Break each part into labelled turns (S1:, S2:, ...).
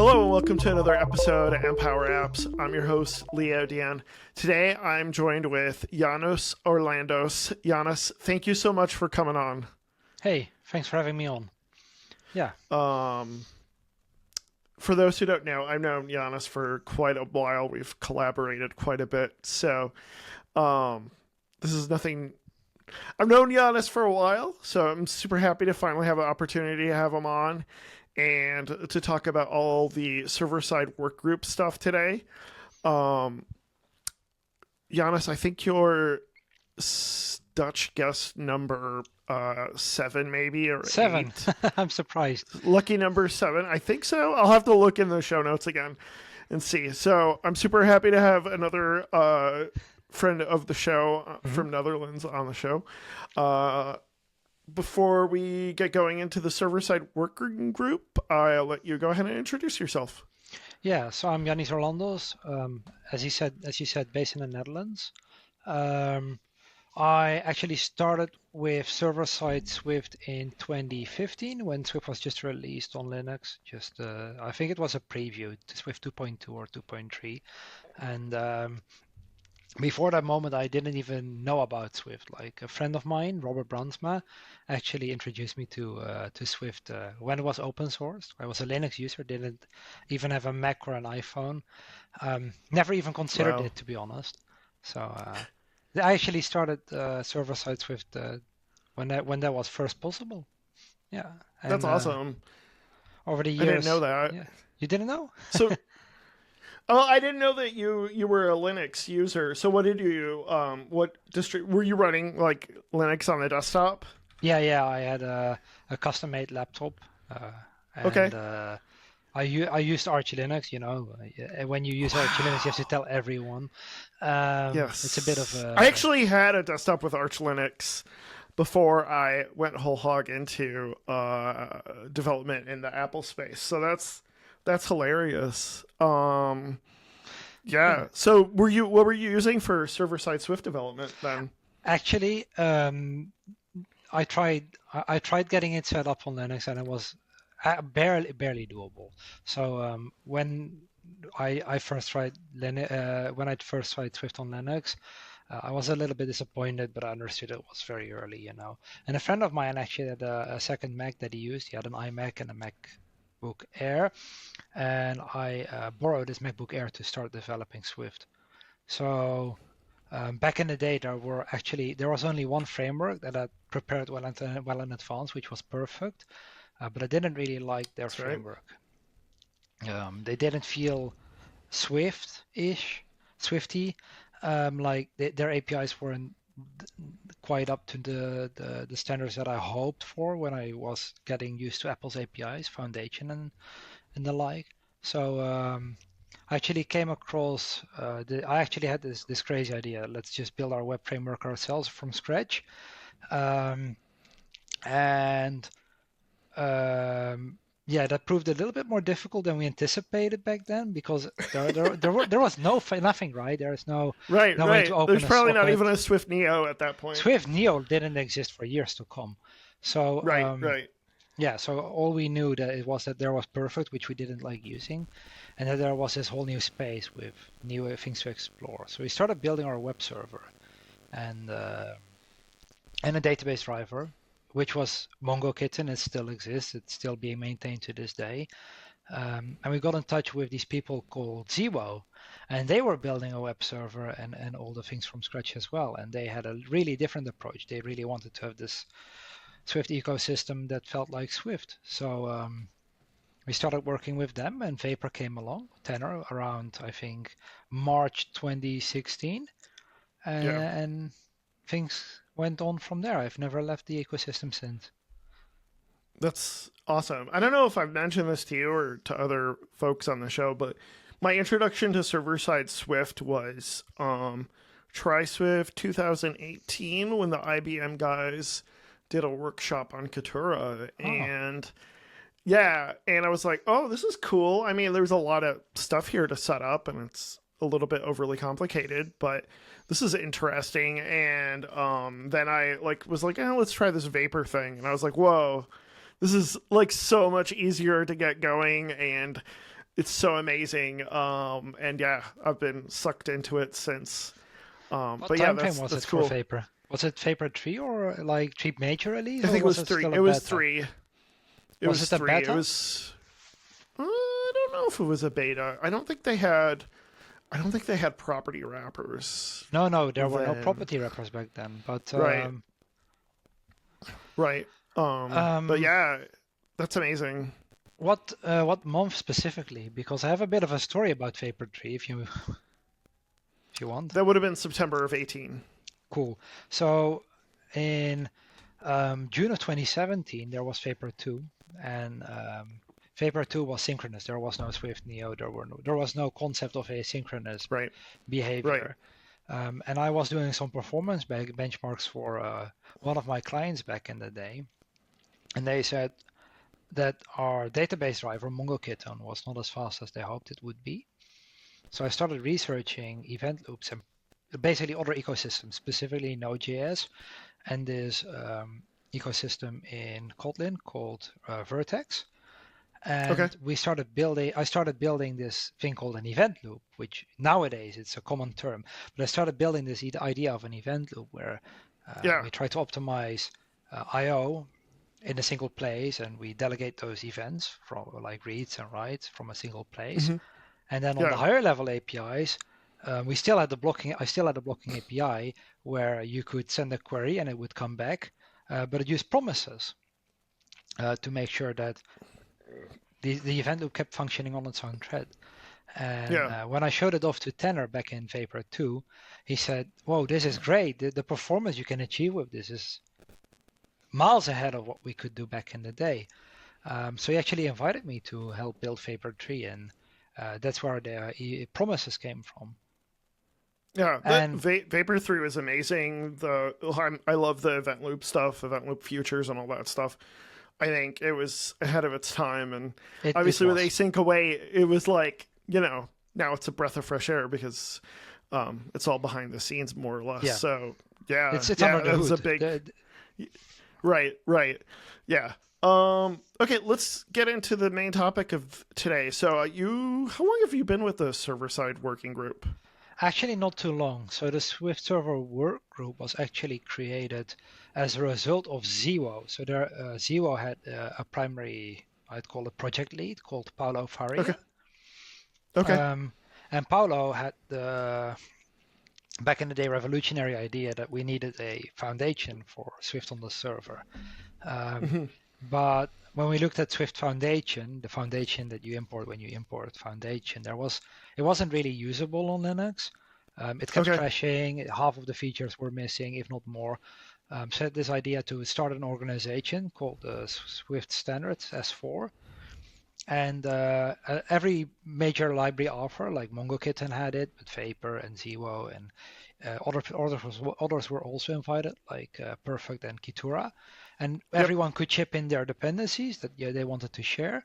S1: Hello and welcome to another episode of Empower Apps. I'm your host, Leo Dian. Today I'm joined with Joannis Orlandos. Joannis, thank you so much for coming on.
S2: Hey, thanks for having me on. Yeah.
S1: For those who don't know, I've known Joannis for quite a while. We've collaborated quite a bit. So this is nothing. I've known Joannis for a while, so I'm super happy to finally have an opportunity to have him on and to talk about all the server-side workgroup stuff today. Joannis, I think you're Dutch guest number 7 maybe, or
S2: 7.
S1: 8.
S2: I'm surprised.
S1: Lucky number 7. I think so. I'll have to look in the show notes again and see. So I'm super happy to have another friend of the show from Netherlands on the show. Before we get going into the server-side working group, I'll let you go ahead and introduce yourself.
S2: Yeah, so I'm Joannis Orlandos, as you said, based in the Netherlands. I actually started with server-side Swift in 2015 when Swift was just released on Linux. I think it was a preview to Swift 2.2 or 2.3, and before that moment, I didn't even know about Swift. Like a friend of mine, Robert Brandsma, actually introduced me to Swift when it was open source. I was a Linux user, didn't even have a Mac or an iPhone. Never even considered it, to be honest. So I actually started server-side Swift when that was first possible. Yeah, and,
S1: that's awesome.
S2: Over the years,
S1: I didn't know that.
S2: Yeah. You didn't know?
S1: So. Oh, I didn't know that you were a Linux user. So what did you what were you running, like Linux on the desktop?
S2: Yeah, I had a custom-made laptop.
S1: Okay.
S2: I used Arch Linux. You know, when you use Arch Linux, you have to tell everyone.
S1: Yes.
S2: It's a bit of a...
S1: I actually had a desktop with Arch Linux before I went whole hog into development in the Apple space. So that's hilarious. Yeah. So what were you using for server-side Swift development then?
S2: Actually, I tried getting it set up on Linux, and it was barely doable. So when I first tried Swift on Linux, I was a little bit disappointed, but I understood it was very early, you know. And a friend of mine actually had a second Mac that he used. He had an iMac and a MacBook Air, and I borrowed this MacBook Air to start developing Swift. So back in the day, there was only one framework that I prepared well in advance, which was perfect, but I didn't really like their framework. They didn't feel Swift-ish, Swifty. Like their APIs weren't quite up to the standards that I hoped for when I was getting used to Apple's APIs, Foundation and the like. So I actually came across, I actually had this crazy idea. Let's just build our web framework ourselves from scratch. Yeah, that proved a little bit more difficult than we anticipated back then, because there was nothing, right? There's no way to open.
S1: There's probably not
S2: socket.
S1: even a Swift Neo at that point.
S2: Swift Neo didn't exist for years to come. So
S1: right.
S2: Yeah, so all we knew that there was perfect, which we didn't like using, and that there was this whole new space with new things to explore. So we started building our web server and a database driver, which was MongoKitten. It still exists. It's still being maintained to this day. And we got in touch with these people called Zwo, and they were building a web server and all the things from scratch as well. And they had a really different approach. They really wanted to have this Swift ecosystem that felt like Swift. So we started working with them, and Vapor came along, Tenor, around, I think, March 2016. And things went on from there. I've never left the ecosystem since.
S1: That's awesome. I don't know if I've mentioned this to you or to other folks on the show, but my introduction to server-side Swift was TrySwift 2018 when the IBM guys did a workshop on Katura. And and I was like, oh, this is cool. I mean, there's a lot of stuff here to set up, and it's a little bit overly complicated, but this is interesting. And then I was like, let's try this Vapor thing. And I was like, whoa, this is like so much easier to get going. And it's so amazing. And yeah, I've been sucked into it since.
S2: What
S1: But yeah,
S2: time frame was it
S1: that's
S2: for
S1: cool.
S2: Vapor? Was it Vapor 3 or like 3 major release,
S1: I
S2: or
S1: think it
S2: was
S1: was
S2: it
S1: three.
S2: still a
S1: It was
S2: beta?
S1: three. It
S2: Was
S1: was
S2: it a
S1: three. It
S2: beta?
S1: was. I don't know if it was a beta. I don't think they had. I don't think they had property wrappers
S2: No, no, there were no
S1: then.
S2: property wrappers back then. But
S1: Right. Right. But
S2: um,
S1: yeah, that's amazing.
S2: what month specifically? Because I have a bit of a story about Vapor 3 if you want.
S1: That would have been September of 18.
S2: Cool. So in June of 2017, there was Vapor 2, and Vapor 2 was synchronous. There was no Swift Neo. There was no concept of asynchronous
S1: Right. Right.
S2: behavior. And I was doing some performance benchmarks for one of my clients back in the day, and they said that our database driver MongoKitten was not as fast as they hoped it would be. So I started researching event loops and basically other ecosystems, specifically Node.js and this ecosystem in Kotlin called Vertex.
S1: Okay.
S2: And I started building this thing called an event loop, which nowadays it's a common term. But I started building this idea of an event loop where
S1: Yeah.
S2: we try to optimize I/O in a single place, and we delegate those events from like reads and writes from a single place.
S1: Hmm.
S2: And then on the
S1: Yeah.
S2: higher level APIs, we still had the blocking. I still had the blocking API where you could send a query and it would come back, but it used promises to make sure that the event loop kept functioning on its own thread. And
S1: Yeah.
S2: when I showed it off to Tanner back in Vapor 2, he said, "Whoa, this is great. The performance you can achieve with this is miles ahead of what we could do back in the day." So he actually invited me to help build Vapor 3, and that's where the promises came from.
S1: Yeah. The
S2: And
S1: Vapor 3 was amazing. I love the event loop stuff, event loop futures, and all that stuff. I think it was ahead of its time. And
S2: it
S1: obviously, with
S2: was.
S1: async away, it was like, now it's a breath of fresh air because it's all behind the scenes, more or less.
S2: Yeah,
S1: So, yeah.
S2: it's
S1: Yeah.
S2: under the
S1: That was a
S2: hood.
S1: big. Right. Right. Yeah. Okay, let's get into the main topic of today. So, how long have you been with the server side working group?
S2: Actually, not too long. So the Swift Server Workgroup was actually created as a result of Ziwo. So there, Ziwo had a primary, I'd call it project lead called Paulo
S1: Okay.
S2: Faria.
S1: Okay.
S2: And Paulo had the back in the day revolutionary idea that we needed a foundation for Swift on the server.
S1: Hmm.
S2: But when we looked at Swift Foundation, the foundation that you import when you import Foundation, it wasn't really usable on Linux. It kept
S1: Okay.
S2: crashing. Half of the features were missing, if not more. So I had this idea to start an organization called the Swift Standards S4. And every major library offer, like MongoKitten had it, but Vapor and Ziwo and others were also invited, like Perfect and Kitura. And
S1: Yep.
S2: everyone could chip in their dependencies that they wanted to share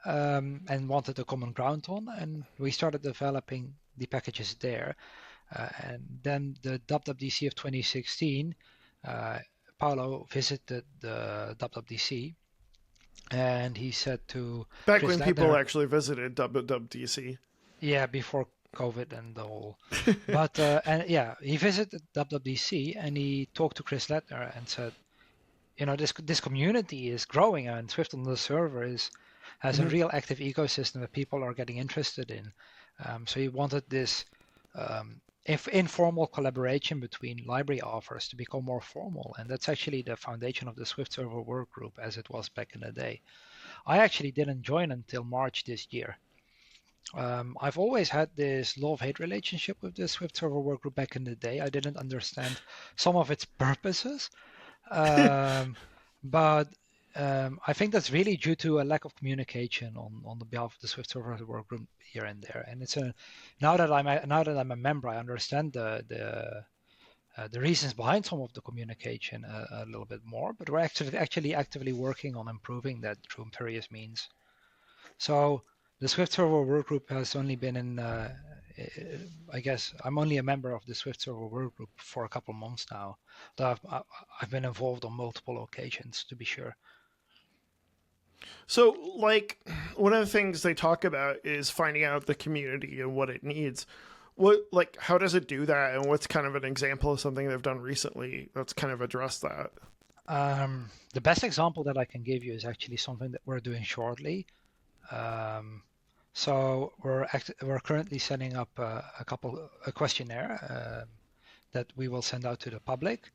S2: and wanted a common ground on. And we started developing the packages there. And then the WWDC of 2016, Paolo visited the WWDC and he said to
S1: Back
S2: Chris
S1: when people
S2: Ledner,
S1: actually visited WWDC.
S2: yeah, before COVID and the whole, but and yeah, he visited WWDC and he talked to Chris Ledner and said, this community is growing and Swift on the server has a
S1: Hmm.
S2: real active ecosystem that people are getting interested in. So he wanted this informal collaboration between library authors to become more formal, and that's actually the foundation of the Swift Server Workgroup as it was back in the day. I actually didn't join until March this year. I've always had this love-hate relationship with the Swift Server Workgroup back in the day. I didn't understand some of its purposes, um, but I think that's really due to a lack of communication on the behalf of the Swift Server Workgroup here and there. And now that I'm a member, I understand the reasons behind some of the communication a little bit more. But we're actually actively working on improving that through various means. So the Swift Server Workgroup has only been in, I guess, I'm only a member of the Swift Server Workgroup for a couple months now. Though I've been involved on multiple occasions, to be sure.
S1: So, like, one of the things they talk about is finding out the community and what it needs. How does it do that? And what's kind of an example of something they've done recently that's kind of addressed that?
S2: The best example that I can give you is actually something that we're doing shortly. So we're currently setting up a questionnaire that we will send out to the public,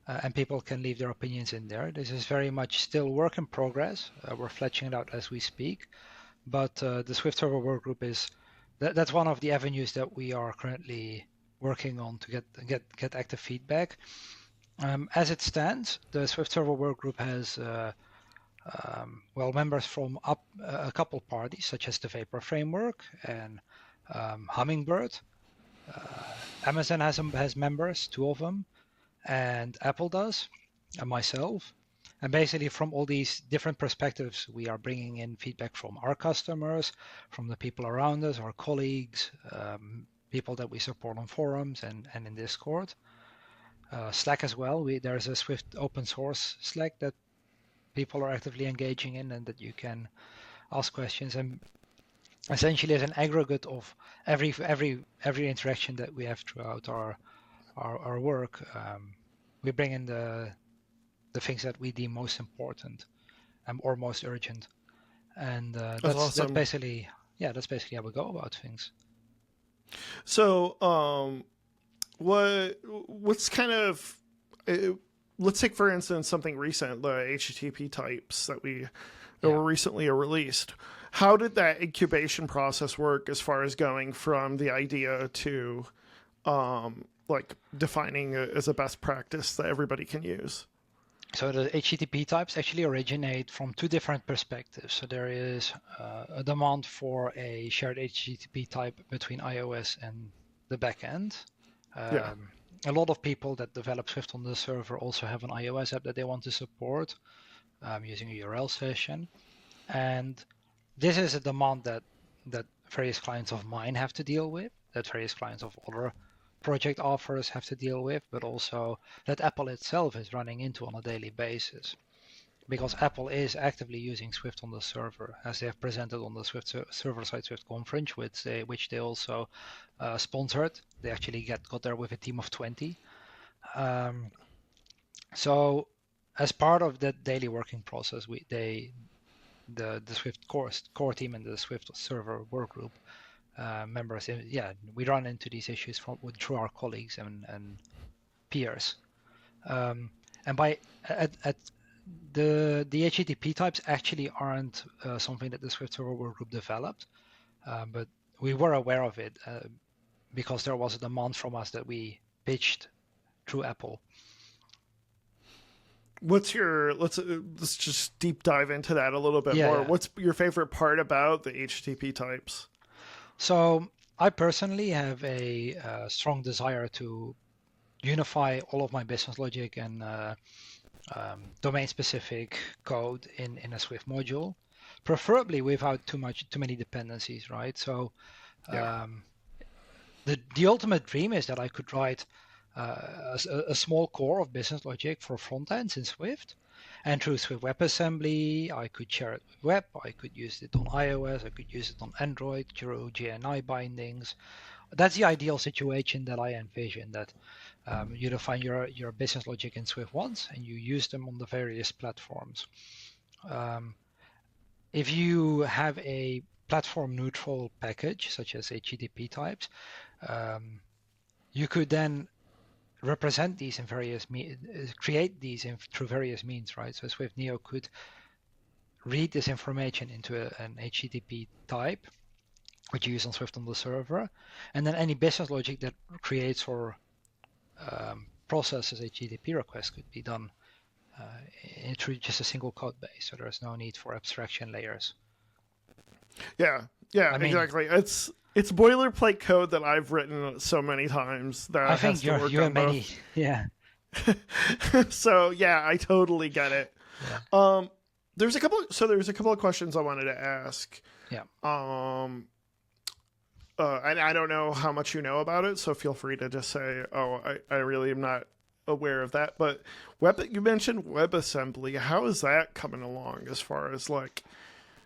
S2: and people can leave their opinions in there. This is very much still work in progress. We're fleshing it out as we speak, but the Swift Server Workgroup that's one of the avenues that we are currently working on to get active feedback. As it stands, the Swift Server Workgroup has members from a couple parties, such as the Vapor Framework and Hummingbird. Amazon has members, 2 of them, and Apple does, and myself. And basically, from all these different perspectives, we are bringing in feedback from our customers, from the people around us, our colleagues, people that we support on forums and in Discord. Slack as well. There's a Swift open source Slack that people are actively engaging in and that you can ask questions. And essentially, as an aggregate of every interaction that we have throughout our work, we bring in the things that we deem most important or most urgent, and
S1: That's awesome.
S2: that's basically how we go about things.
S1: So, what's kind of let's take for instance something recent, the HTTP types that were recently released. How did that incubation process work as far as going from the idea to defining it as a best practice that everybody can use?
S2: So the HTTP types actually originate from 2 different perspectives. So there is a demand for a shared HTTP type between iOS and the backend. A lot of people that develop Swift on the server also have an iOS app that they want to support using a URL session. And this is a demand that various clients of mine have to deal with, that various clients of other project authors have to deal with, but also that Apple itself is running into on a daily basis. Because Apple is actively using Swift on the server, as they have presented on the Swift server-side Swift conference, which they also sponsored. They actually got there with a team of 20. So as part of that daily working process, the Swift core team and the Swift server workgroup members, we run into these issues through our colleagues and peers. And the HTTP types actually aren't something that the Swift Server Workgroup developed, but we were aware of it because there was a demand from us that we pitched through Apple.
S1: Let's just deep dive into that a little bit more. Yeah. What's your favorite part about the HTTP types?
S2: So I personally have a strong desire to unify all of my business logic and domain-specific code in a Swift module, preferably without too many dependencies, right? So the ultimate dream is that I could write a small core of business logic for front ends in Swift, and through Swift WebAssembly, I could share it with web. I could use it on iOS. I could use it on Android through GNI bindings. That's the ideal situation that I envision, that you define your business logic in Swift once and you use them on the various platforms. If you have a platform neutral package such as HTTP types, you could then represent these in various create these through various means, right? So Swift Neo could read this information into an HTTP type, which you use on Swift on the server, and then any business logic that creates or processes HTTP requests could be done through just a single code base. So there's no need for abstraction layers.
S1: Yeah, exactly. It's boilerplate code that I've written so many times that
S2: I think you and many, yeah.
S1: So yeah, I totally get it. Yeah. There's a couple of questions I wanted to ask.
S2: Yeah.
S1: And I don't know how much you know about it, so feel free to just say, "Oh, I really am not aware of that." But you mentioned WebAssembly. How is that coming along as far as like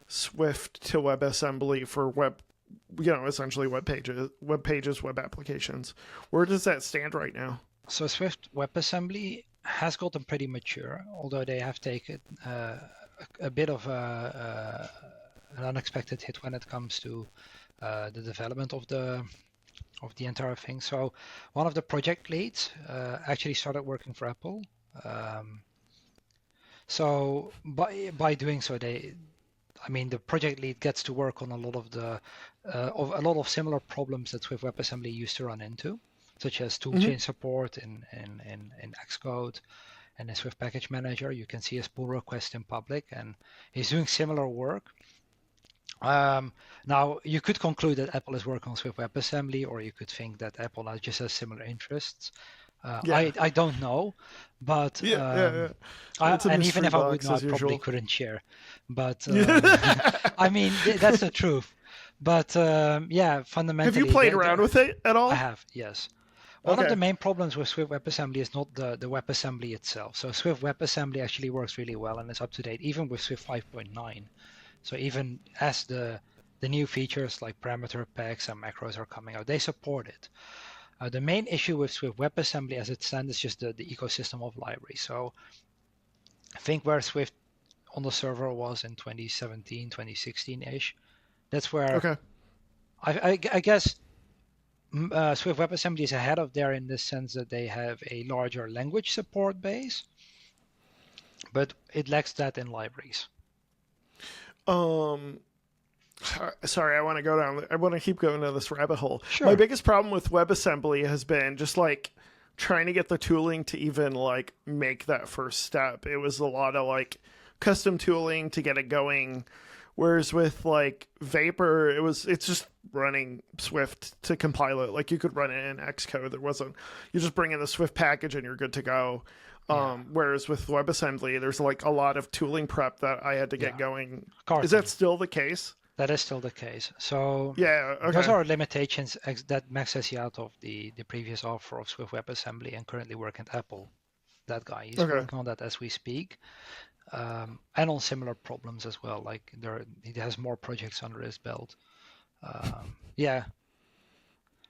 S1: Swift to WebAssembly for essentially web pages, web applications. Where does that stand right now?
S2: So Swift WebAssembly has gotten pretty mature, although they have taken a bit of an unexpected hit when it comes to the development of the entire thing. So one of the project leads actually started working for Apple. So by doing so, the project lead gets to work on a lot of similar problems that Swift WebAssembly used to run into, such as toolchain support in Xcode and in Swift Package Manager. You can see his pull request in public, and he's doing similar work. Now, you could conclude that Apple is working on Swift WebAssembly, or you could think that Apple now just has similar interests. I don't know, but and even if I would know, I probably couldn't share. But I mean, that's the truth. But fundamentally,
S1: have you played around with it at all?
S2: I have, yes. One of the main problems with Swift WebAssembly is not the WebAssembly itself. So Swift WebAssembly actually works really well and is up to date, even with Swift 5.9. So even as the new features like parameter packs and macros are coming out, they support it. The main issue with Swift WebAssembly as it stands is just the ecosystem of libraries. So I think where Swift on the server was in 2017, 2016-ish, that's where I guess Swift WebAssembly is ahead of there in the sense that they have a larger language support base, but it lacks that in libraries.
S1: Sorry, I want to keep going down this rabbit hole.
S2: Sure.
S1: My biggest problem with WebAssembly has been just like trying to get the tooling to even like make that first step. It was a lot of like custom tooling to get it going. Whereas with like Vapor, it's just running Swift to compile it. Like you could run it in Xcode. You just bring in the Swift package and you're good to go. Whereas with WebAssembly, there's like a lot of tooling prep that I had to get going. Is that still the case?
S2: That is still the case. So
S1: those
S2: are limitations that maxes you out of the previous offer of Swift WebAssembly and currently working at Apple. That guy, he's working on that as we speak. And on similar problems as well. Like he has more projects under his belt.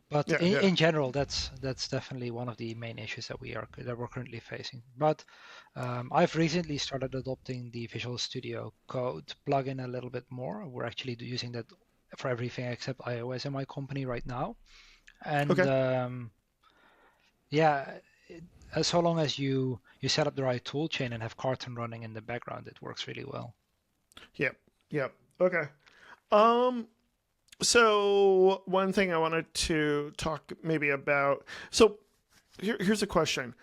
S2: But in general, that's definitely one of the main issues that we're currently facing. But I've recently started adopting the Visual Studio Code plugin a little bit more. We're actually using that for everything except iOS in my company right now. And so long as you set up the right tool chain and have Carton running in the background, it works really well.
S1: Yep. Okay. So one thing I wanted to talk maybe about. So here's a question.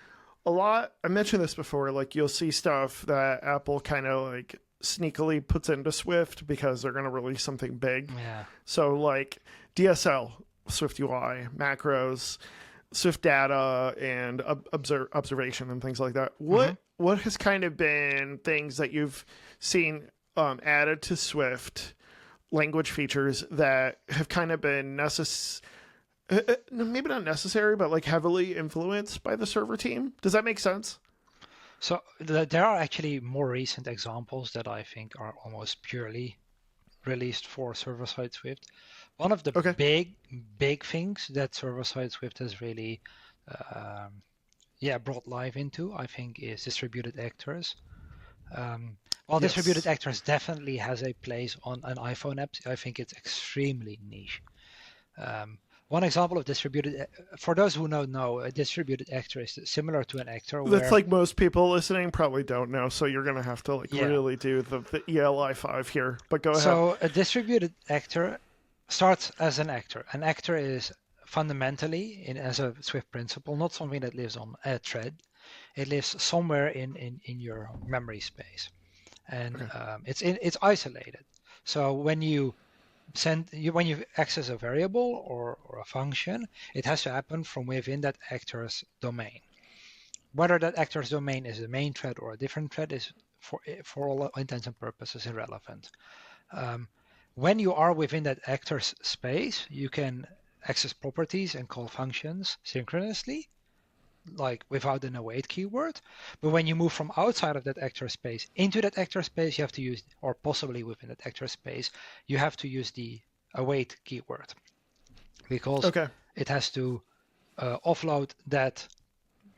S1: I mentioned this before, like you'll see stuff that Apple kind of like sneakily puts into Swift because they're going to release something big.
S2: Yeah.
S1: So like DSL, Swift UI, macros, Swift data, and observation and things like that. What has kind of been things that you've seen added to Swift language features that have kind of been maybe not necessary, but like heavily influenced by the server team? Does that make sense?
S2: So there are actually more recent examples that I think are almost purely released for server-side Swift. One of the big things that server-side Swift has really brought life into, I think, is distributed actors. While distributed actors definitely has a place on an iPhone app, I think it's extremely niche. One example of distributed, for those who don't know, a distributed actor is similar to an actor.
S1: That's like most people listening probably don't know, so you're going to have to really do the ELI5 here. But go ahead.
S2: So a distributed actor starts as an actor. An actor is fundamentally, as a Swift principle, not something that lives on a thread. It lives somewhere in your memory space. And it's isolated. So when you access a variable or a function, it has to happen from within that actor's domain. Whether that actor's domain is a main thread or a different thread is, for all intents and purposes, irrelevant. When you are within that actor's space, you can access properties and call functions synchronously, like without an await keyword. But when you move from outside of that actor space into that actor space, you have to use, or possibly within that actor space, you have to use the await keyword, because
S1: Okay.
S2: it has to offload that.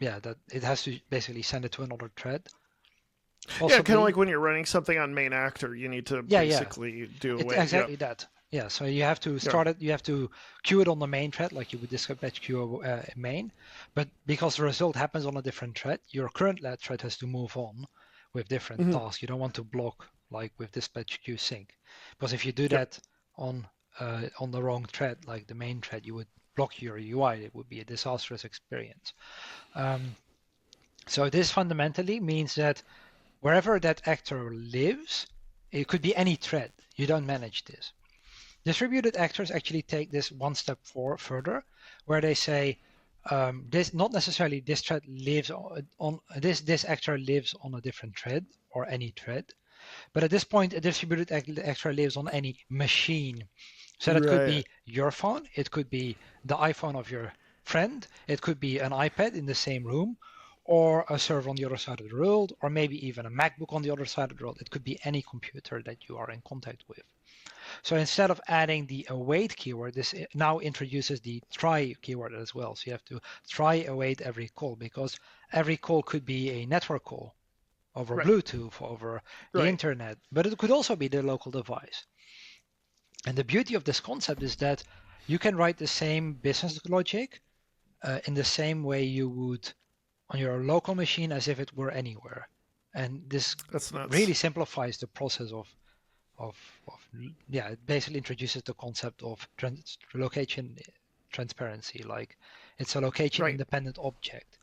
S2: Yeah, that it has to basically send it to another thread.
S1: Yeah, kind of
S2: Possibly.
S1: like when you're running something on main actor, you need to
S2: Yeah, yeah.
S1: basically do
S2: It's
S1: await. Yeah.
S2: exactly that. Yeah, so you have to
S1: Yeah.
S2: start it, you have to queue it on the main thread, like you would dispatch queue main. But because the result happens on a different thread, your current thread has to move on with different
S1: Hmm.
S2: tasks. You don't want to block like with dispatch queue sync, because if you do
S1: Yep.
S2: that on the wrong thread, like the main thread, you would block your UI. It would be a disastrous experience. Um, so this fundamentally means that wherever that actor lives, it could be any thread. You don't manage this. Distributed actors actually take this one step further, where they say this not necessarily this thread lives on this actor lives on a different thread or any thread, but at this point a distributed actor lives on any machine. So that could
S1: Right.
S2: be your phone, it could be the iPhone of your friend, it could be an iPad in the same room, or a server on the other side of the world, or maybe even a MacBook on the other side of the world. It could be any computer that you are in contact with. So instead of adding the await keyword, this now introduces the try keyword as well. So you have to try await every call, because every call could be a network call over
S1: Right.
S2: Bluetooth, over the
S1: Right.
S2: internet, but it could also be the local device. And the beauty of this concept is that you can write the same business logic in the same way you would on your local machine as if it were anywhere. And this
S1: That's
S2: really
S1: nuts.
S2: simplifies the process of, of yeah, it basically introduces the concept of location transparency, like it's a location
S1: Right.
S2: independent object.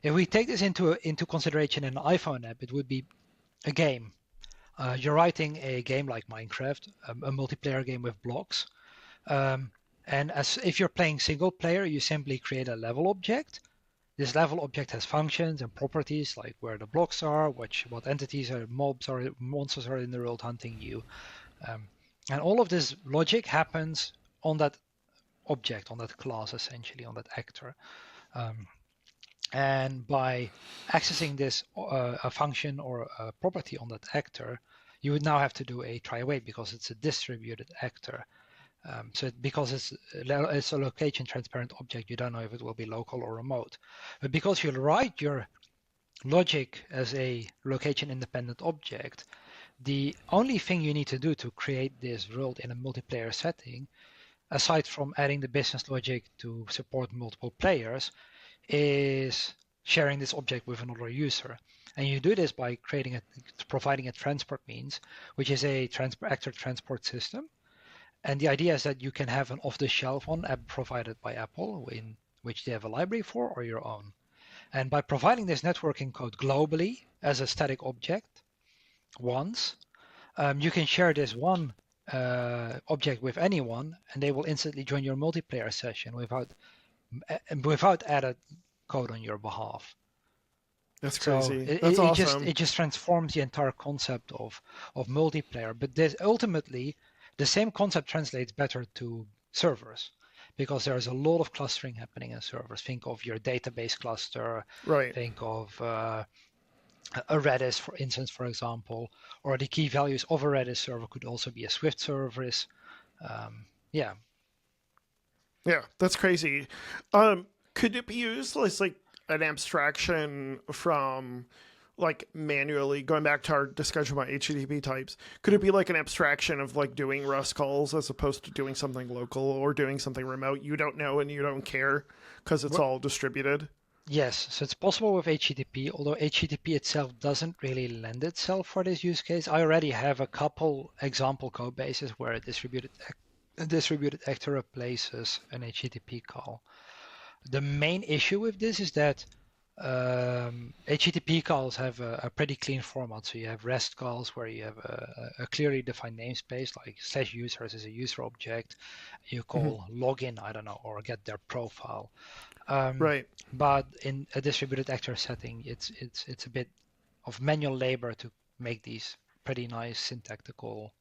S2: If we take this into consideration in an iPhone app, it would be a game. You're writing a game like Minecraft, a multiplayer game with blocks. Um, and as if you're playing single player, you simply create a level object. This level object has functions and properties like where the blocks are, what entities or mobs or monsters are in the world hunting you. Um, and all of this logic happens on that object, on that class, essentially, on that actor. Um, and by accessing this a function or a property on that actor, you would now have to do a try await because it's a distributed actor. So because it's a location transparent object, you don't know if it will be local or remote. But because you write your logic as a location independent object, the only thing you need to do to create this world in a multiplayer setting, aside from adding the business logic to support multiple players, is sharing this object with another user. And you do this by providing a transport means, which is a actor transport system. And the idea is that you can have an off-the-shelf one app provided by Apple, in which they have a library for, or your own. And by providing this networking code globally as a static object once, you can share this one object with anyone, and they will instantly join your multiplayer session without added code on your behalf.
S1: That's
S2: So
S1: crazy.
S2: it,
S1: That's
S2: it just
S1: awesome.
S2: it just transforms the entire concept of multiplayer. But this ultimately the same concept translates better to servers because there's a lot of clustering happening in servers. Think of your database cluster.
S1: Right.
S2: Think of a Redis, for instance, for example, or the key values of a Redis server could also be a Swift service. Yeah,
S1: Yeah, that's crazy. Could it be used as like an abstraction from like manually going back to our discussion about HTTP types? Could it be like an abstraction of like doing Rust calls as opposed to doing something local or doing something remote you don't know and you don't care because it's all distributed?
S2: yes. So it's possible with HTTP, although HTTP itself doesn't really lend itself for this use case. I already have a couple example code bases where a distributed actor replaces an HTTP call. The main issue with this is that HTTP calls have a pretty clean format. So you have REST calls where you have a clearly defined namespace, like /users is a user object. You
S1: Mhm.
S2: call login, I don't know, or get their profile. Um,
S1: Right.
S2: but in a distributed actor setting, it's a bit of manual labor to make these pretty nice syntactical.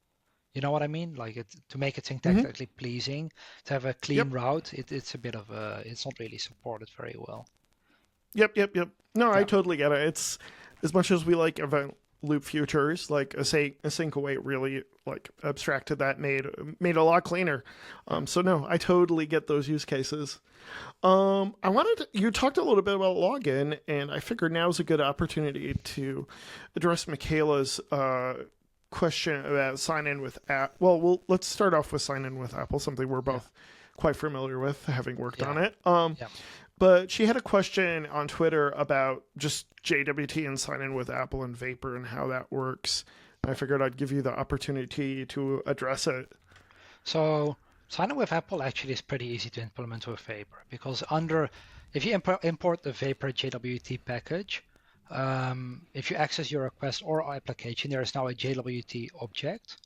S2: You know what I mean? Like to make it
S1: Hmm.
S2: syntactically pleasing, to have a clean
S1: Yep.
S2: route. It's a bit of a. It's not really supported very well.
S1: Yep. No, I
S2: Yeah.
S1: totally get it. It's as much as we like event loop futures, like async await really like abstracted that, made it a lot cleaner. So no, I totally get those use cases. You talked a little bit about login, and I figured now's a good opportunity to address Michaela's question about sign in with app. Let's start off with sign in with Apple, something we're both quite familiar with, having worked on it.
S2: Yeah.
S1: But she had a question on Twitter about just JWT and sign in with Apple and Vapor and how that works. I figured I'd give you the opportunity to address it.
S2: So sign in with Apple actually is pretty easy to implement with Vapor, because if you import the Vapor JWT package, if you access your request or application, there is now a JWT object,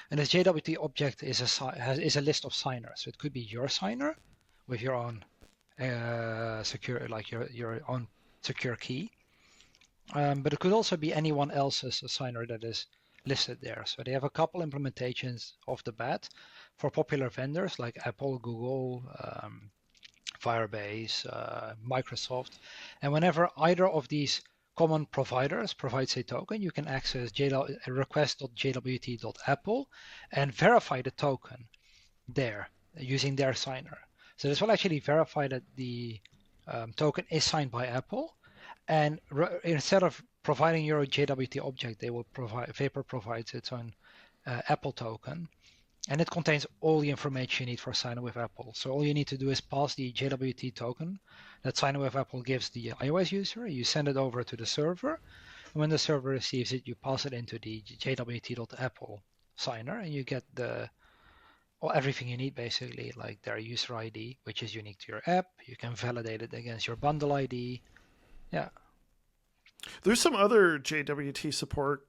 S2: and this JWT object is a list of signers. So it could be your signer with your own secure, like your own secure key, but it could also be anyone else's signer that is listed there. So they have a couple implementations off the bat for popular vendors like Apple, Google, Firebase, Microsoft, and whenever either of these common providers provides a token, you can access request.jwt.apple and verify the token there using their signer. So this will actually verify that the token is signed by Apple, and instead of providing your JWT object, Vapor provides its own Apple token, and it contains all the information you need for signing with Apple. So all you need to do is pass the JWT token that signing with Apple gives the iOS user. You send it over to the server, and when the server receives it, you pass it into the JWT.apple signer, and you get everything you need, basically, like their user ID, which is unique to your app. You can validate it against your bundle ID. Yeah.
S1: There's some other JWT support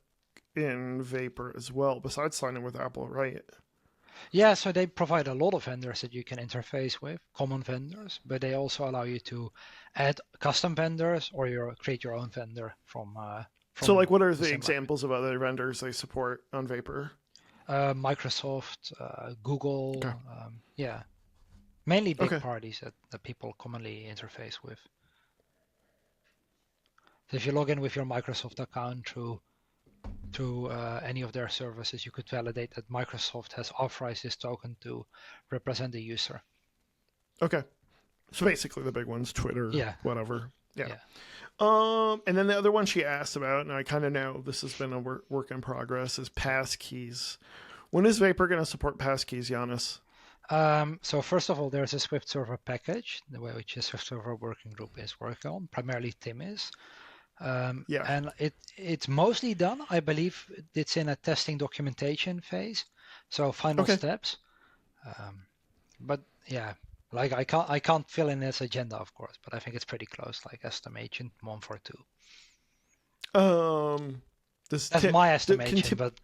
S1: in Vapor as well, besides signing with Apple, right?
S2: Yeah, so they provide a lot of vendors that you can interface with, common vendors, but they also allow you to add custom vendors or create your own vendor from
S1: So, like, what are the
S2: same
S1: examples of other vendors they support on Vapor?
S2: Microsoft, Google,
S1: Okay.
S2: mainly big
S1: Okay.
S2: parties that people commonly interface with. So if you log in with your Microsoft account through any of their services, you could validate that Microsoft has authorized this token to represent the user.
S1: Okay. So basically the big ones, Twitter, whatever. Yeah. And then the other one she asked about, and I kind of know this has been a work in progress, is passkeys. When is Vapor going to support passkeys, Joannis?
S2: So first of all, there's a Swift Server package, which the Swift Server Working Group is working on. Primarily Tim is. And it's mostly done. I believe it's in a testing documentation phase, so final steps. But yeah, like I can't fill in this agenda, of course, but I think it's pretty close, like estimation 142. That's my estimation, but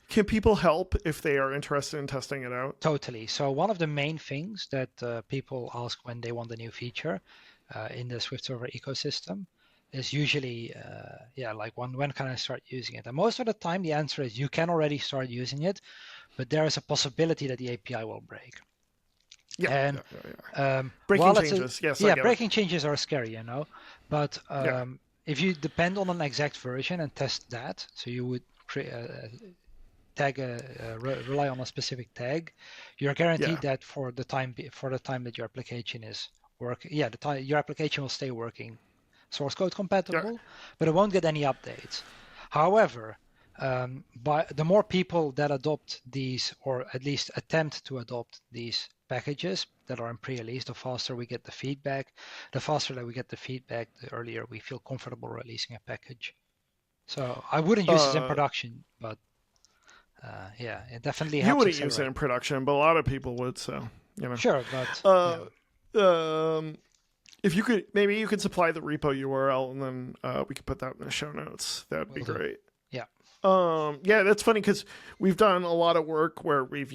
S1: can people help if they are interested in testing it out?
S2: Totally. So one of the main things that people ask when they want a new feature in the Swift Server ecosystem is usually, like when can I start using it? And most of the time, the answer is you can already start using it, but there is a possibility that the API will break.
S1: Breaking changes.
S2: Breaking changes are scary, But if you depend on an exact version and test that, so you would rely on a specific tag, you're guaranteed that for the time that your application is working, your application will stay working, source code compatible, but it won't get any updates. However, by the more people that adopt these, or at least attempt to adopt these packages that are in pre-release, the faster we get the feedback. The faster that we get the feedback, the earlier we feel comfortable releasing a package. So I wouldn't use this in production, but it definitely helps.
S1: You wouldn't use it in production, but a lot of people would. So
S2: Sure, but
S1: if you could, maybe you could supply the repo URL, and then we could put that in the show notes. That'd be great.
S2: Yeah.
S1: That's funny because we've done a lot of work where we've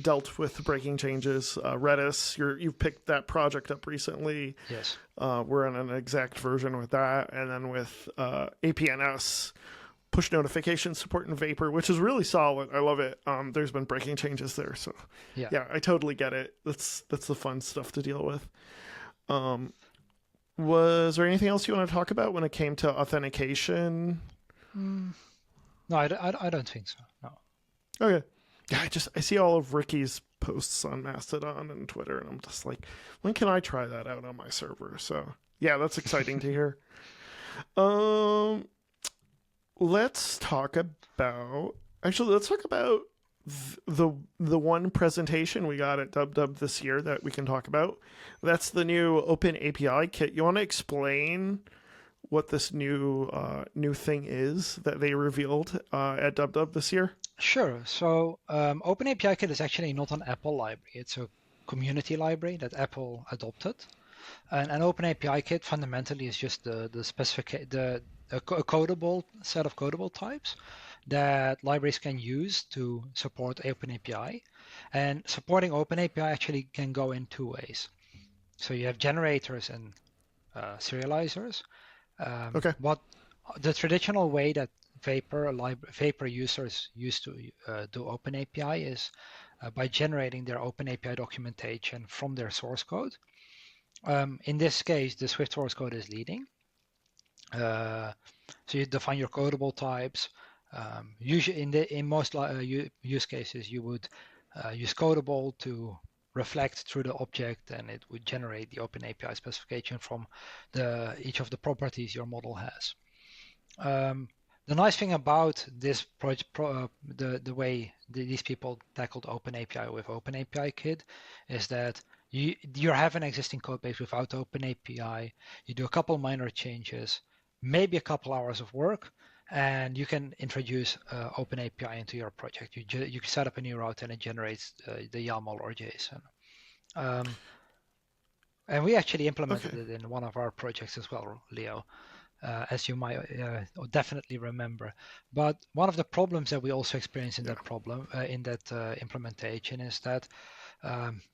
S1: dealt with breaking changes. Redis, you've picked that project up recently.
S2: Yes.
S1: We're on an exact version with that, and then with APNS, push notification support in Vapor, which is really solid. I love it. There's been breaking changes there, so yeah, I totally get it. That's the fun stuff to deal with. Was there anything else you want to talk about when it came to authentication?
S2: No, I don't think so. No.
S1: Okay. Yeah, I see all of Ricky's posts on Mastodon and Twitter, and I'm just like, when can I try that out on my server? So yeah, that's exciting to hear. Let's talk about the one presentation we got at DubDub this year that we can talk about. That's the new OpenAPIKit. You want to explain what this new thing is that they revealed at DubDub this year?
S2: Sure. So OpenAPIKit is actually not an Apple library. It's a community library that Apple adopted. And an OpenAPIKit fundamentally is just a codable set of codable types that libraries can use to support OpenAPI. And supporting OpenAPI actually can go in two ways. So you have generators and serializers.
S1: Okay.
S2: What the traditional way that Vapor users used to do OpenAPI is by generating their OpenAPI documentation from their source code. In this case, the Swift source code is leading. So you define your codable types. Usually, in most use cases, you would use codable to reflect through the object, and it would generate the OpenAPI specification from each of the properties your model has. The nice thing about this project, the way these people tackled OpenAPI with OpenAPIKit is that you have an existing code base without OpenAPI. You do a couple minor changes, maybe a couple hours of work, and you can introduce OpenAPI into your project. You set up a new route and it generates the YAML or JSON. And we actually implemented it in one of our projects as well, Leo. As you might definitely remember. But one of the problems that we also experience in that implementation is that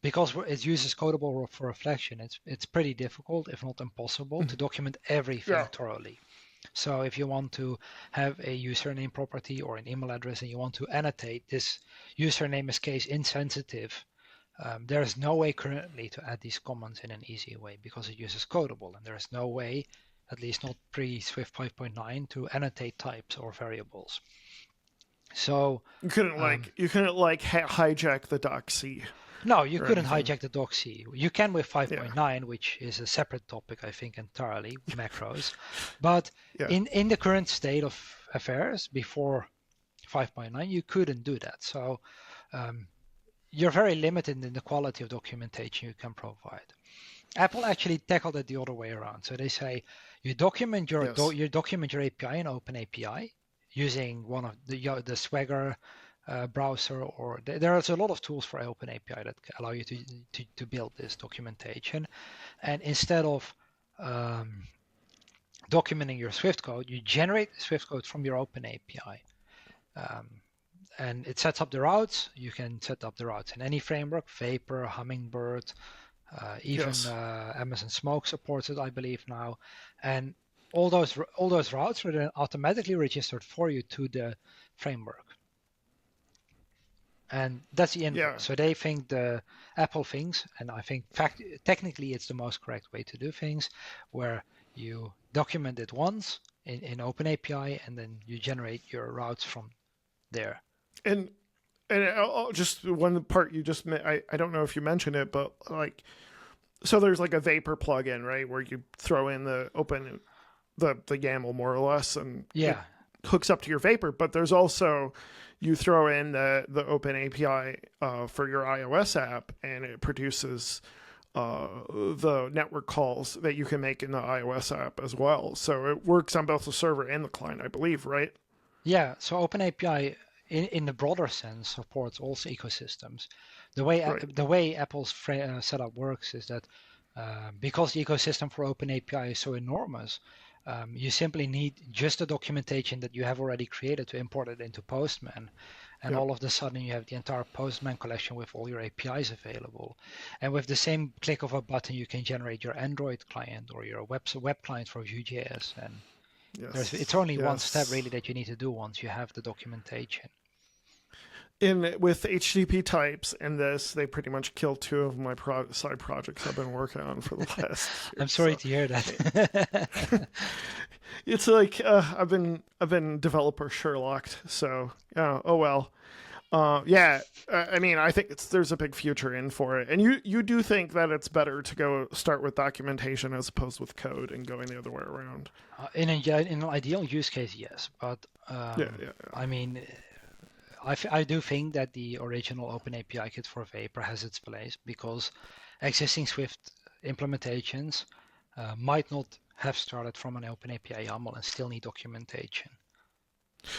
S2: because it uses codable for reflection, it's pretty difficult, if not impossible, to document everything thoroughly. So if you want to have a username property or an email address and you want to annotate this username is case insensitive, there is no way currently to add these comments in an easy way because it uses codable, and there is no way, at least not pre-Swift 5.9, to annotate types or variables. So
S1: you couldn't hijack the doc.c.
S2: No, you couldn't hijack the doc.c. You can with 5.9, which is a separate topic, I think, entirely, macros. But in the current state of affairs, before 5.9, you couldn't do that. So you're very limited in the quality of documentation you can provide. Apple actually tackled it the other way around. So they say you document your API in OpenAPI using one of the Swagger browser, or there's a lot of tools for OpenAPI that allow you to build this documentation. And instead of documenting your Swift code, you generate the Swift code from your OpenAPI. And it sets up the routes. You can set up the routes in any framework, Vapor, Hummingbird, even Amazon Smoke supports it, I believe now, and all those routes are then automatically registered for you to the framework, and that's the inverse. So they think the Apple thinks, and I think technically it's the most correct way to do things, where you document it once in OpenAPI, and then you generate your routes from there.
S1: And just one part you just I don't know if you mentioned it, but so there's a Vapor plugin, right, where you throw in the YAML more or less, and it hooks up to your Vapor. But there's also, you throw in the OpenAPI for your iOS app, and it produces the network calls that you can make in the iOS app as well. So it works on both the server and the client, I believe, right?
S2: Yeah. So OpenAPI, in the broader sense, supports all ecosystems. The way Apple's setup works is that because the ecosystem for OpenAPI is so enormous, you simply need just the documentation that you have already created to import it into Postman. And all of a sudden you have the entire Postman collection with all your APIs available. And with the same click of a button, you can generate your Android client or your web client for Vue.js. And it's only one step really that you need to do once you have the documentation.
S1: with HTTP types and this, they pretty much killed two of my side projects I've been working on for the last year.
S2: I'm sorry to hear that.
S1: It's like I've been developer Sherlocked, so oh well. Yeah, I mean, I think there's a big future in for it, and you do think that it's better to go start with documentation as opposed with code and going the other way around.
S2: In an ideal use case, yes, but
S1: Yeah.
S2: I mean, I do think that the original OpenAPIKit for Vapor has its place because existing Swift implementations might not have started from an OpenAPI YAML and still need documentation.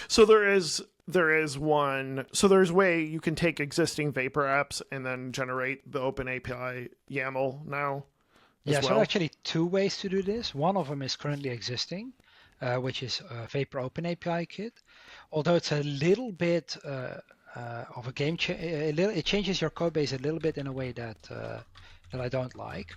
S1: So there's way you can take existing Vapor apps and then generate the OpenAPI YAML now.
S2: Yeah, so actually two ways to do this. One of them is currently existing, which is Vapor OpenAPIKit. Although it's a little bit of a game change, it changes your code base a little bit in a way that I don't like,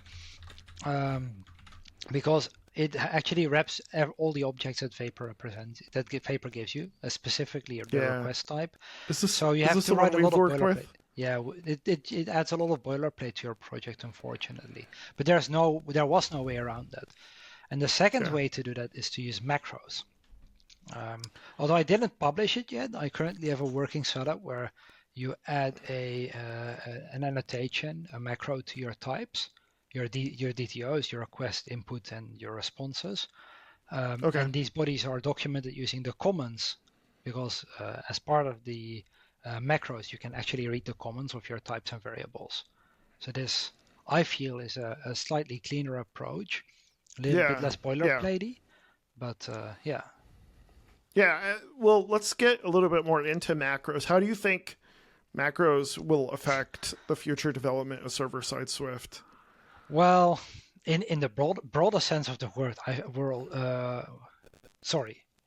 S2: because it actually wraps all the objects that Vapor represents, that Vapor gives you, specifically the request type. So you have to write a lot of boilerplate. Yeah, it adds a lot of boilerplate to your project, unfortunately. But there was no way around that. And the second way to do that is to use macros. Although I didn't publish it yet, I currently have a working setup where you add an annotation, a macro to your types, your DTOs, your request input, and your responses. And these bodies are documented using the comments, because as part of the macros, you can actually read the comments of your types and variables. So this, I feel, is a slightly cleaner approach, a little bit less boilerplatey, but yeah.
S1: Yeah, well, let's get a little bit more into macros. How do you think macros will affect the future development of server-side Swift?
S2: Well, in the broader sense of the word,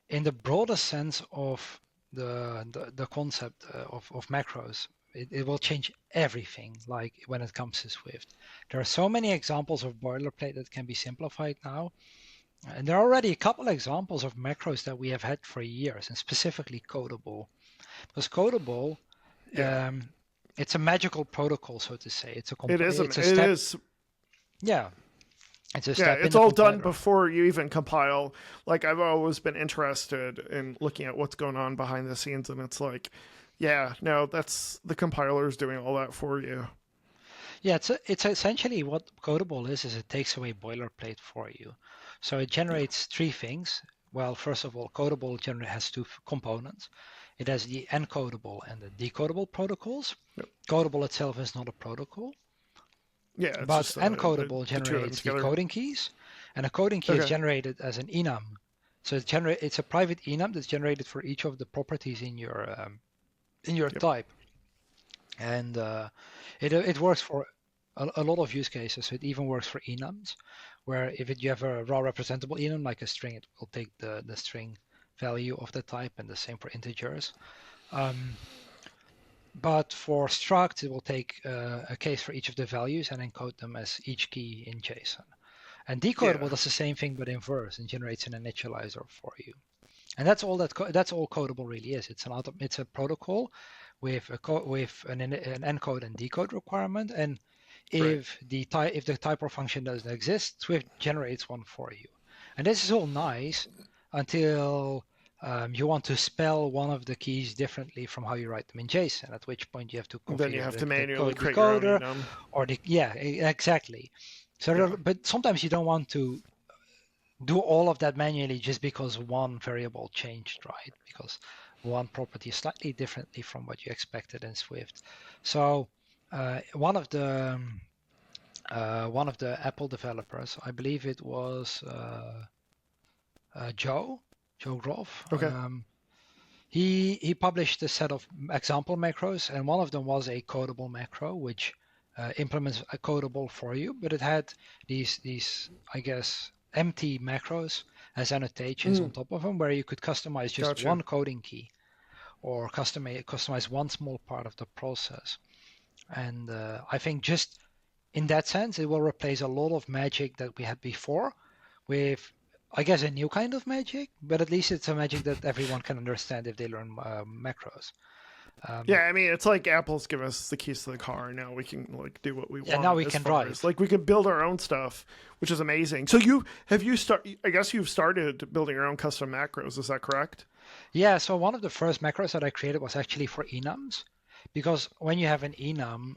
S2: in the broader sense of the concept of macros, it will change everything. Like when it comes to Swift, there are so many examples of boilerplate that can be simplified now. And there are already a couple examples of macros that we have had for years, and specifically Codable. Because Codable, it's a magical protocol, so to say. It's a step. Yeah, it's a step.
S1: It's all done before you even compile. Like, I've always been interested in looking at what's going on behind the scenes, and it's like, that's the compilers doing all that for you.
S2: Yeah, it's essentially what Codable is it takes away boilerplate for you. So it generates three things. Well, first of all, Codable generally has two components. It has the encodable and the decodable protocols. Yep. Codable itself is not a protocol.
S1: Yeah,
S2: but encodable generates the coding keys, and a coding key is generated as an enum. So it's a private enum that's generated for each of the properties in your type, and it works for a lot of use cases. So it even works for enums, where if you have a raw representable enum like a string, it will take the string value of the type, and the same for integers. But for structs, it will take a case for each of the values and encode them as each key in JSON. And decodable does the same thing, but in verse, and generates an initializer for you. And that's all Codable really is. It's a protocol with an encode and decode requirement. And if the type or function doesn't exist, Swift generates one for you. And this is all nice until you want to spell one of the keys differently from how you write them in JSON, at which point you have to configure
S1: then you have to manually create
S2: decoder,
S1: your own enum.
S2: Or exactly. So but sometimes you don't want to do all of that manually just because one variable changed, right? Because one property is slightly differently from what you expected in Swift. So one of the Apple developers, I believe it was Joe Groff.
S1: Okay.
S2: He published a set of example macros, and one of them was a codable macro, which implements a codable for you, but it had these I guess empty macros as annotations on top of them, where you could customize just one coding key, or customize one small part of the process. And I think just in that sense, it will replace a lot of magic that we had before with, I guess, a new kind of magic, but at least it's a magic that everyone can understand if they learn macros.
S1: Yeah, I mean, it's like Apple's given us the keys to the car. Now we can like do what we
S2: Yeah, now
S1: want
S2: we
S1: as
S2: can
S1: far as
S2: drive.
S1: like we can build our own stuff, which is amazing. So you start? I guess you've started building your own custom macros. Is that correct?
S2: Yeah, so one of the first macros that I created was actually for enums, because when you have an enum,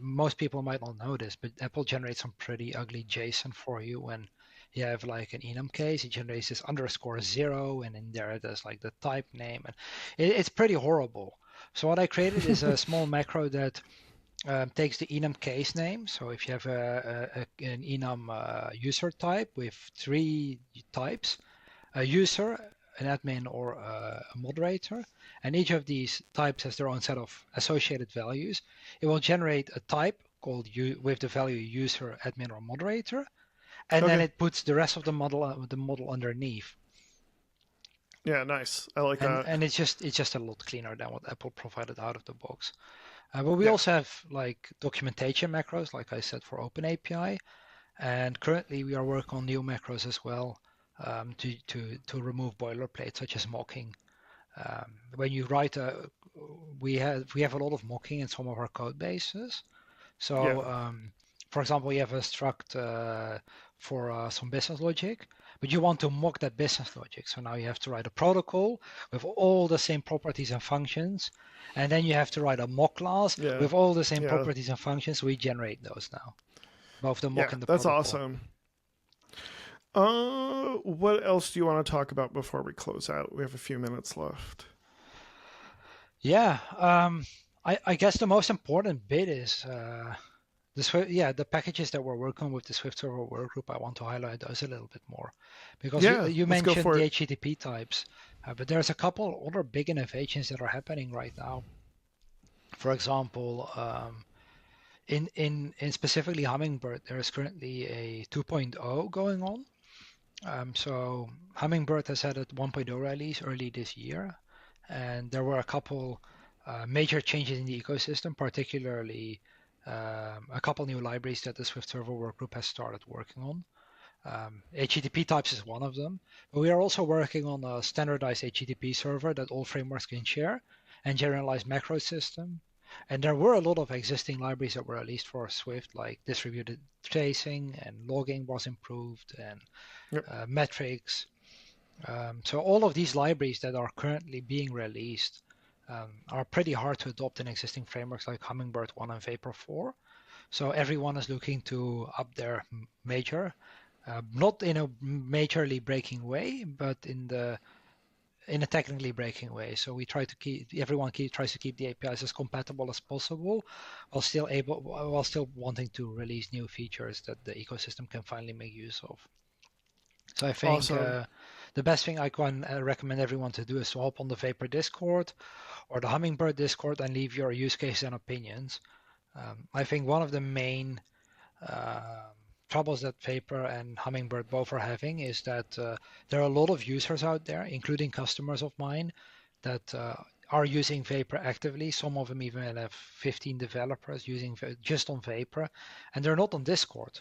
S2: most people might not know this, but Apple generates some pretty ugly JSON for you when you have like an enum case. It generates this _0, and in there there's like the type name, and it's pretty horrible. So what I created is a small macro that takes the enum case name. So if you have an enum user type with 3 types, a user, an admin, or a moderator, and each of these types has their own set of associated values. It will generate a type called with the value user, admin, or moderator, and then
S1: Okay.
S2: it puts the rest of the model underneath.
S1: Yeah, nice. I like
S2: And
S1: that.
S2: it's just a lot cleaner than what Apple provided out of the box. But we
S1: Yeah.
S2: also have like documentation macros, like I said, for OpenAPI. And currently we are working on new macros as well, to remove boilerplate such as mocking. When you write we have a lot of mocking in some of our code bases.
S1: Yeah.
S2: So for example, you have a struct for some business logic, but you want to mock that business logic. So now you have to write a protocol with all the same properties and functions, and then you have to write a mock class
S1: Yeah.
S2: with all the same
S1: Yeah.
S2: properties and functions. We generate those now, both the mock
S1: Yeah.
S2: and the
S1: That's
S2: protocol.
S1: awesome. What else do you want to talk about before we close out? We have a few minutes left.
S2: Yeah, I guess the most important bit is the packages that we're working on with the Swift Server Workgroup. I want to highlight those a little bit more because
S1: Yeah,
S2: you
S1: let's go
S2: mentioned
S1: for
S2: the
S1: it.
S2: HTTP types, but there's a couple other big innovations that are happening right now. For example, in specifically Hummingbird, there is currently a 2.0 going on. So Hummingbird has had a 1.0 release early this year, and there were a couple major changes in the ecosystem, particularly a couple new libraries that the Swift Server Workgroup has started working on. HTTP types is one of them, but we are also working on a standardized HTTP server that all frameworks can share and generalized macro system. And there were a lot of existing libraries that were released for Swift, like distributed tracing and logging was improved, and
S1: Yep.
S2: metrics. So all of these libraries that are currently being released are pretty hard to adopt in existing frameworks like Hummingbird 1 and Vapor 4. So everyone is looking to up their major, not in a majorly breaking way, but in a technically breaking way. So we try to tries to keep the APIs as compatible as possible, while still wanting to release new features that the ecosystem can finally make use of. So I think
S1: Awesome.
S2: the best thing I can recommend everyone to do is to hop on the Vapor Discord or the Hummingbird Discord and leave your use cases and opinions. I think one of the main uh, troubles that Vapor and Hummingbird both are having is that there are a lot of users out there, including customers of mine, that are using Vapor actively. Some of them even have 15 developers using just on Vapor, and they're not on Discord.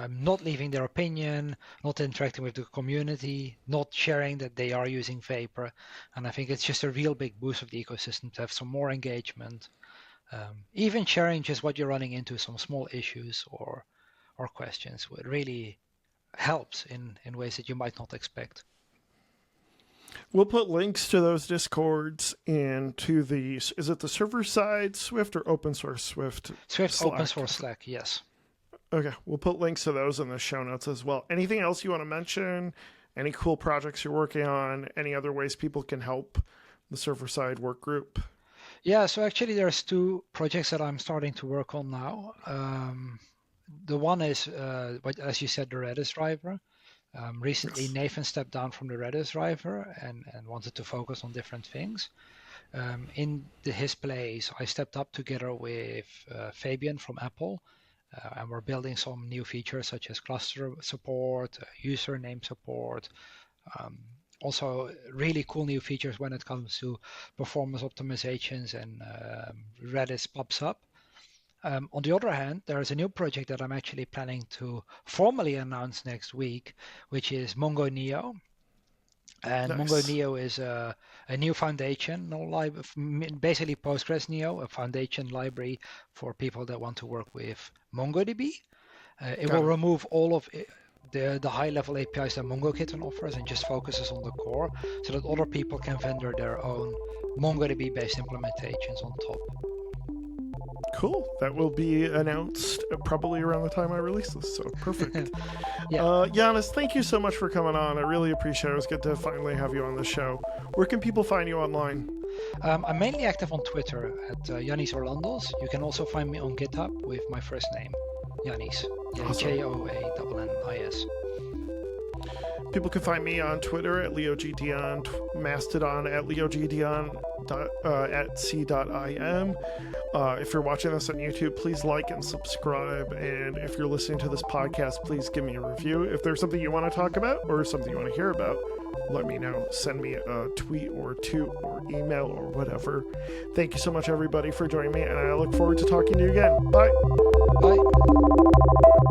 S2: Not leaving their opinion, not interacting with the community, not sharing that they are using Vapor. And I think it's just a real big boost of the ecosystem to have some more engagement. Even sharing just what you're running into, some small issues or questions, really helps in ways that you might not expect.
S1: We'll put links to those discords and to the is it the server side Swift or open source Swift
S2: Swift
S1: Slack?
S2: open source Slack, yes.
S1: Okay, we'll put links to those in the show notes as well. Anything else you want to mention? Any cool projects you're working on? Any other ways people can help the server side work group?
S2: Yeah, so actually there's 2 projects that I'm starting to work on now. The one is, as you said, the Redis driver. Recently,
S1: Yes.
S2: Nathan stepped down from the Redis driver and wanted to focus on different things. In his place, I stepped up together with Fabian from Apple, and we're building some new features such as cluster support, username support, also really cool new features when it comes to performance optimizations, and Redis pops up. On the other hand, there is a new project that I'm actually planning to formally announce next week, which is Mongo Neo. And
S1: Nice.
S2: Mongo Neo is a new foundational library, basically Postgres Neo, a foundation library for people that want to work with MongoDB. It will remove all of the high-level APIs that MongoKitten offers and just focuses on the core, so that other people can vendor their own MongoDB-based implementations on top.
S1: Cool. That will be announced probably around the time I release this, so perfect.
S2: Yeah.
S1: Joannis, thank you so much for coming on. I really appreciate it. It was good to finally have you on the show. Where can people find you online?
S2: I'm mainly active on Twitter at Joannis Orlandos. You can also find me on GitHub with my first name, Joannis.
S1: Awesome.
S2: Joannis.
S1: People can find me on Twitter at LeoGDion, Mastodon at LeoGDion at c.im. If you're watching this on YouTube, please like and subscribe. And if you're listening to this podcast, please give me a review. If there's something you want to talk about or something you want to hear about, let me know. Send me a tweet or two or email or whatever. Thank you so much, everybody, for joining me, and I look forward to talking to you again. Bye.
S2: Bye.